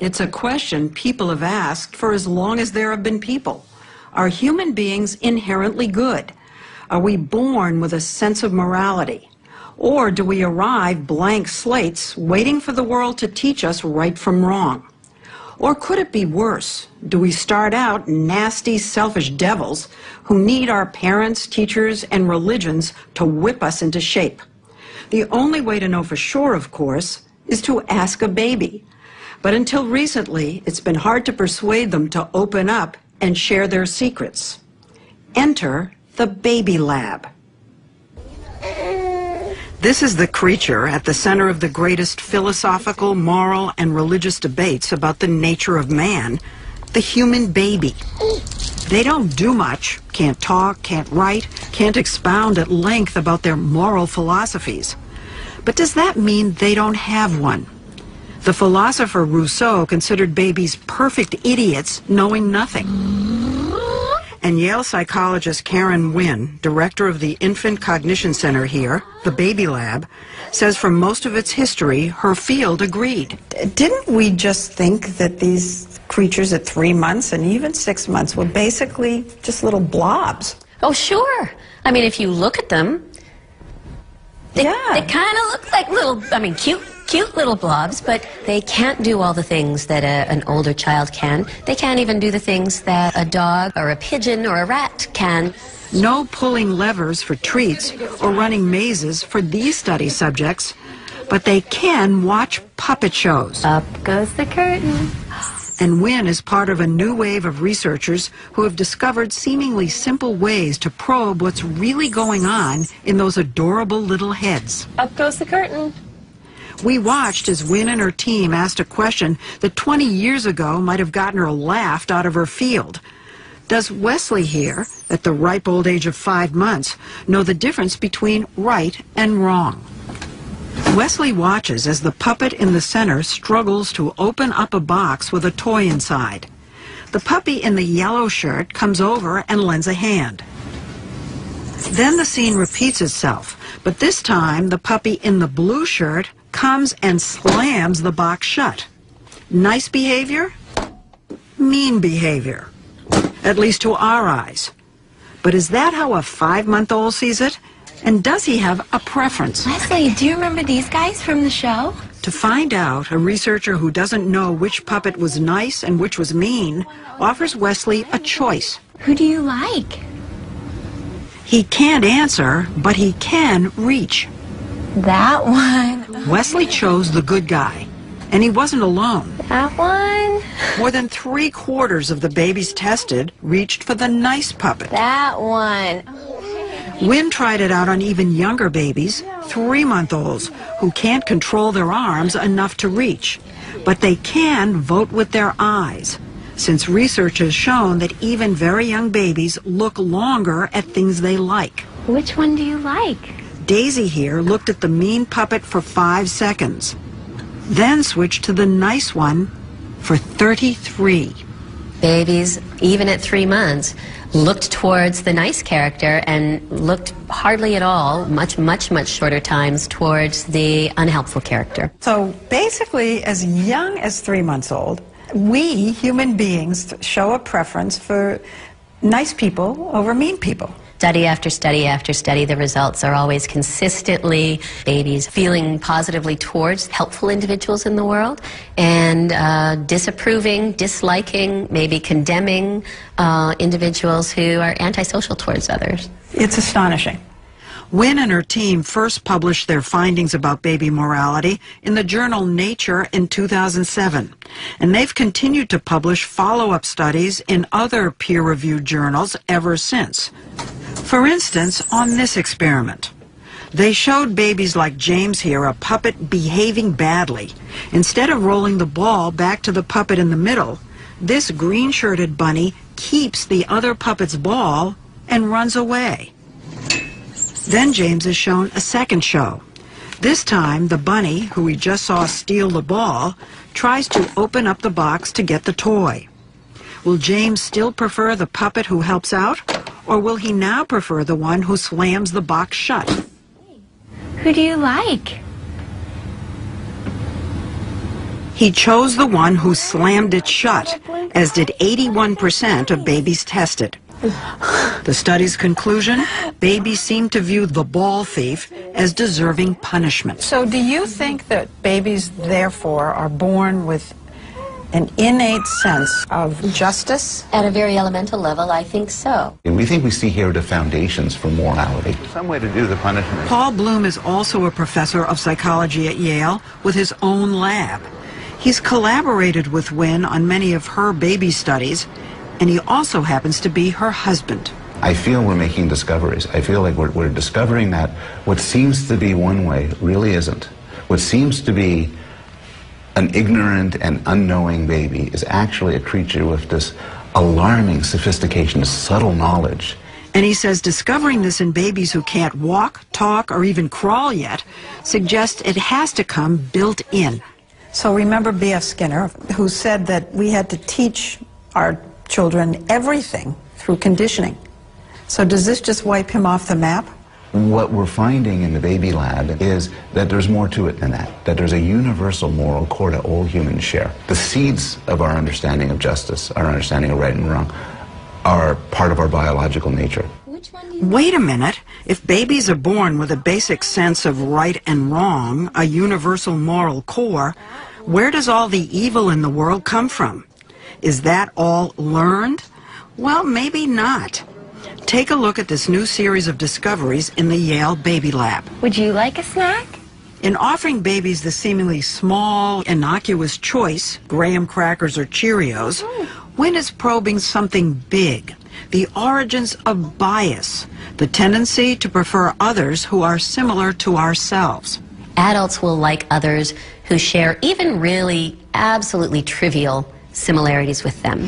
It's a question people have asked for as long as there have been people. Are human beings inherently good? Are we born with a sense of morality? Or do we arrive blank slates, waiting for the world to teach us right from wrong? Or could it be worse? Do we start out nasty, selfish devils who need our parents, teachers, and religions to whip us into shape? The only way to know for sure, of course, is to ask a baby. But until recently, it's been hard to persuade them to open up and share their secrets. Enter the baby lab. This is the creature at the center of the greatest philosophical, moral, and religious debates about the nature of man, the human baby. They don't do much, can't talk, can't write, can't expound at length about their moral philosophies. But does that mean they don't have one? The philosopher Rousseau considered babies perfect idiots knowing nothing. And Yale psychologist Karen Wynn, director of the Infant Cognition Center here, the Baby Lab, says for most of its history, her field agreed. Didn't we just think that these creatures at 3 months and even 6 months were basically just little blobs? Oh, sure. I mean, if you look at them, they kind of look like little, cute little blobs, but they can't do all the things that an older child can. They can't even do the things that a dog or a pigeon or a rat can. No pulling levers for treats or running mazes for these study subjects, but they can watch puppet shows. Up goes the curtain. And Wynn is part of a new wave of researchers who have discovered seemingly simple ways to probe what's really going on in those adorable little heads. Up goes the curtain. We watched as Wynn and her team asked a question that 20 years ago might have gotten her laughed out of her field. Does Wesley here, at the ripe old age of 5 months, know the difference between right and wrong? Wesley watches as the puppet in the center struggles to open up a box with a toy inside. The puppy in the yellow shirt comes over and lends a hand. Then the scene repeats itself, but this time the puppy in the blue shirt comes and slams the box shut. Nice behavior? Mean behavior. At least to our eyes. But is that how a 5-month-old sees it? And does he have a preference? Leslie, do you remember these guys from the show? To find out, a researcher who doesn't know which puppet was nice and which was mean offers Wesley a choice. Who do you like? He can't answer, but he can reach. That one. Wesley chose the good guy, and he wasn't alone. That one. More than 3/4 of the babies tested reached for the nice puppet. That one. Wynn tried it out on even younger babies, 3-month-olds, who can't control their arms enough to reach. But they can vote with their eyes, since research has shown that even very young babies look longer at things they like. Which one do you like? Daisy here looked at the mean puppet for 5 seconds, then switched to the nice one for 33. Babies, even at 3 months, looked towards the nice character and looked hardly at all, much shorter times, towards the unhelpful character. So basically, as young as 3 months old, we human beings show a preference for nice people over mean people. Study after study after study, the results are always consistently babies feeling positively towards helpful individuals in the world and disapproving, disliking, maybe condemning individuals who are antisocial towards others. It's astonishing. Wynn and her team first published their findings about baby morality in the journal Nature in 2007, and they've continued to publish follow-up studies in other peer-reviewed journals ever since. For instance, on this experiment, they showed babies like James here a puppet behaving badly. Instead of rolling the ball back to the puppet in the middle, this green-shirted bunny keeps the other puppet's ball and runs away. Then James is shown a second show. This time, the bunny, who we just saw steal the ball, tries to open up the box to get the toy. Will James still prefer the puppet who helps out, or will he now prefer the one who slams the box shut? Who do you like? He chose the one who slammed it shut, as did 81% of babies tested. The study's conclusion, babies seem to view the ball thief as deserving punishment. So do you think that babies, therefore, are born with an innate sense of justice? At a very elemental level, I think so. And we think we see here the foundations for morality. Some way to do the punishment. Paul Bloom is also a professor of psychology at Yale with his own lab. He's collaborated with Wynne on many of her baby studies, and he also happens to be her husband. I feel we're making discoveries. I feel like we're discovering that what seems to be one way really isn't. What seems to be an ignorant and unknowing baby is actually a creature with this alarming sophistication, this subtle knowledge. And he says discovering this in babies who can't walk, talk, or even crawl yet suggests it has to come built in. So remember B.F. Skinner, who said that we had to teach our children everything through conditioning. So does this just wipe him off the map? What we're finding in the baby lab is that there's more to it than that there's a universal moral core that all humans share. The seeds of our understanding of justice, our understanding of right and wrong, are part of our biological nature. Wait a minute. If babies are born with a basic sense of right and wrong, a universal moral core, where does all the evil in the world come from? Is that all learned? Well, maybe not. Take a look at this new series of discoveries in the Yale Baby Lab. Would you like a snack? In offering babies the seemingly small, innocuous choice, graham crackers or Cheerios, Wynne is probing something big, the origins of bias, the tendency to prefer others who are similar to ourselves. Adults will like others who share even really absolutely trivial similarities with them.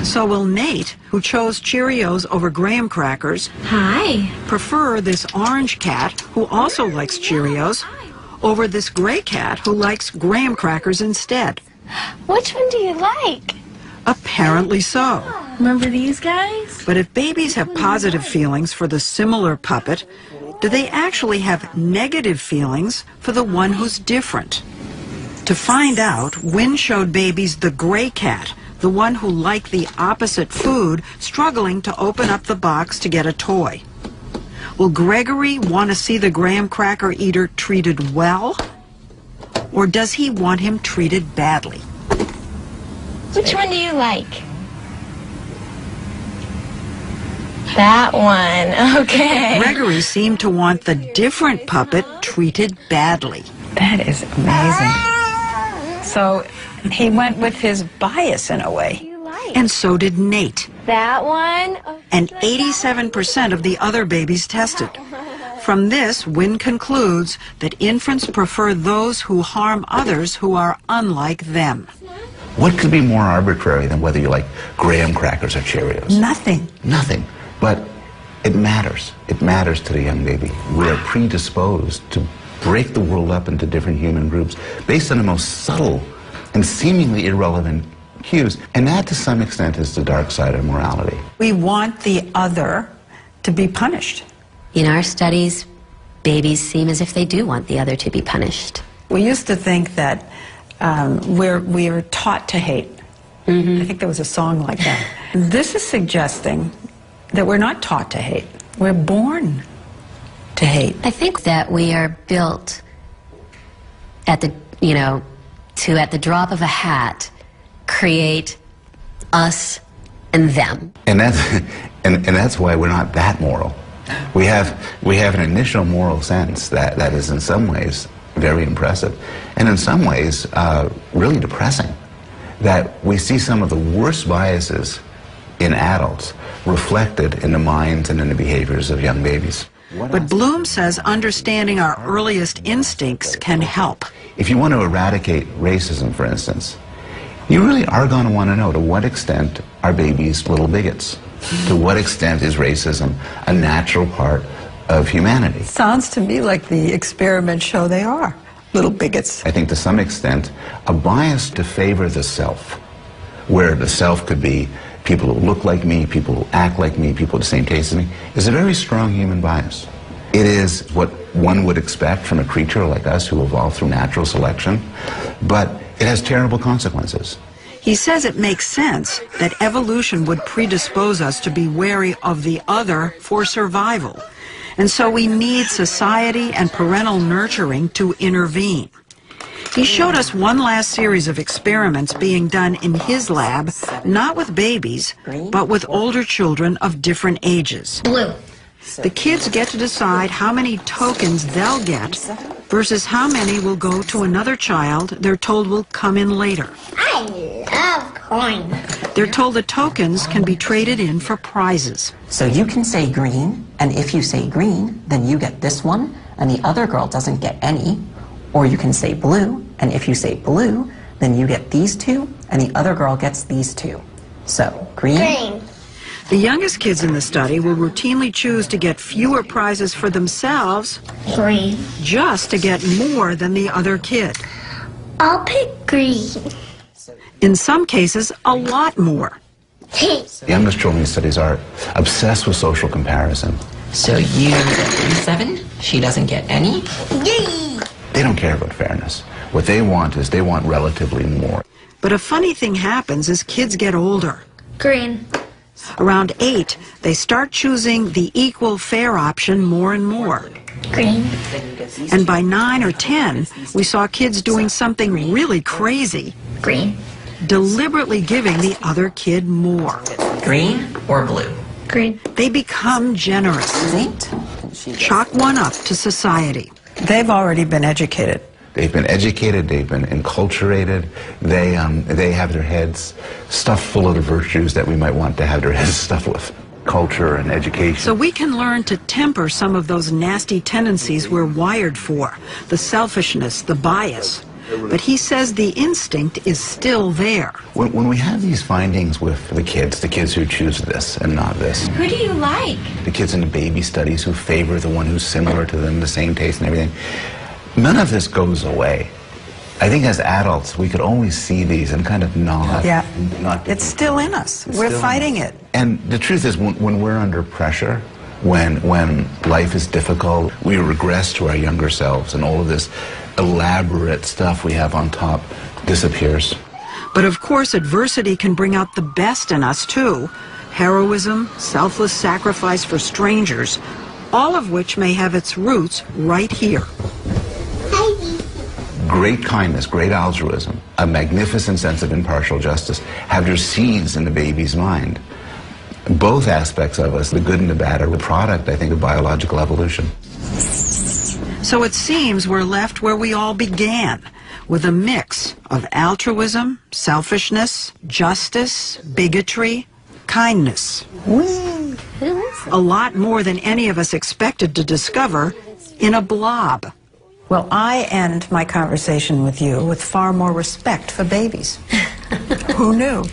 So will Nate, who chose Cheerios over graham crackers, Hi. prefer this orange cat, who also likes Cheerios, over this gray cat who likes graham crackers instead? Which one do you like? Apparently so. Remember these guys? But if babies have positive feelings for the similar puppet, do they actually have negative feelings for the one who's different? To find out, Wynne showed babies the gray cat, the one who liked the opposite food, struggling to open up the box to get a toy. Will Gregory want to see the graham cracker eater treated well? Or does he want him treated badly? Which one do you like? That one. Okay. Gregory seemed to want the different puppet treated badly. That is amazing. So he went with his bias in a way. And so did Nate. That one. And 87% of the other babies tested. From this, Wynne concludes that infants prefer those who harm others who are unlike them. What could be more arbitrary than whether you like graham crackers or Cheerios? Nothing. Nothing. But it matters. It matters to the young baby. We're predisposed to break the world up into different human groups based on the most subtle and seemingly irrelevant cues. And that, to some extent, is the dark side of morality. We want the other to be punished. In our studies, babies seem as if they do want the other to be punished. We used to think that we're taught to hate. I think there was a song like that. This is suggesting that we're not taught to hate. We're born to hate. I think that we are built at the, to at the drop of a hat create us and them. And that's why we're not that moral. We have an initial moral sense that is in some ways very impressive, and in some ways really depressing. That we see some of the worst biases in adults reflected in the minds and in the behaviors of young babies. But Bloom says understanding our earliest instincts can help. If you want to eradicate racism, for instance, you really are going to want to know to what extent are babies little bigots? To what extent is racism a natural part of humanity? Sounds to me like the experiments show they are little bigots. I think to some extent a bias to favor the self, where the self could be people who look like me, people who act like me, people with the same taste as me, is a very strong human bias. It is what one would expect from a creature like us who evolved through natural selection, but It has terrible consequences. He says it makes sense that evolution would predispose us to be wary of the other for survival. And so we need society and parental nurturing to intervene. He showed us one last series of experiments being done in his lab, not with babies, but with older children of different ages. Blue. The kids get to decide how many tokens they'll get versus how many will go to another child they're told will come in later. I love coins. They're told the tokens can be traded in for prizes. So you can say green, and if you say green, then you get this one, and the other girl doesn't get any. Or you can say blue, and if you say blue, then you get these two, and the other girl gets these two. So, green. Green. The youngest kids in the study will routinely choose to get fewer prizes for themselves Green. just to get more than the other kid. I'll pick green. In some cases, a lot more. The youngest children in studies are obsessed with social comparison. So you get 7, she doesn't get any. Yay! They don't care about fairness. What they want is they want relatively more. But a funny thing happens as kids get older. Green. Around 8, they start choosing the equal fair option more and more. Green. And by 9 or 10, we saw kids doing something really crazy, Green. deliberately giving the other kid more. Green or blue? Green. They become generous. 8. Chalk one up to society. They've already been educated. They've been educated, they've been enculturated, they have their heads stuffed full of the virtues that we might want to have their heads stuffed with. Culture and education. So we can learn to temper some of those nasty tendencies we're wired for, the selfishness, the bias. But he says the instinct is still there. When we have these findings with the kids who choose this and not this, Who do you like? the kids in the baby studies who favor the one who's similar to them, the same taste and everything, none of this goes away. I think as adults, we could always see these and kind of nod. Yeah. Not It's still in us. We're still- fighting it. And the truth is, when we're under pressure, when life is difficult, we regress to our younger selves, and all of this elaborate stuff we have on top disappears. But of course, adversity can bring out the best in us too. Heroism, selfless sacrifice for strangers, all of which may have its roots right here. Great kindness, great altruism, a magnificent sense of impartial justice have their seeds in the baby's mind. Both aspects of us, the good and the bad, are the product, I think, of biological evolution. So it seems we're left where we all began, with a mix of altruism, selfishness, justice, bigotry, kindness. A lot more than any of us expected to discover in a blob. Well, I end my conversation with you with far more respect for babies. Who knew?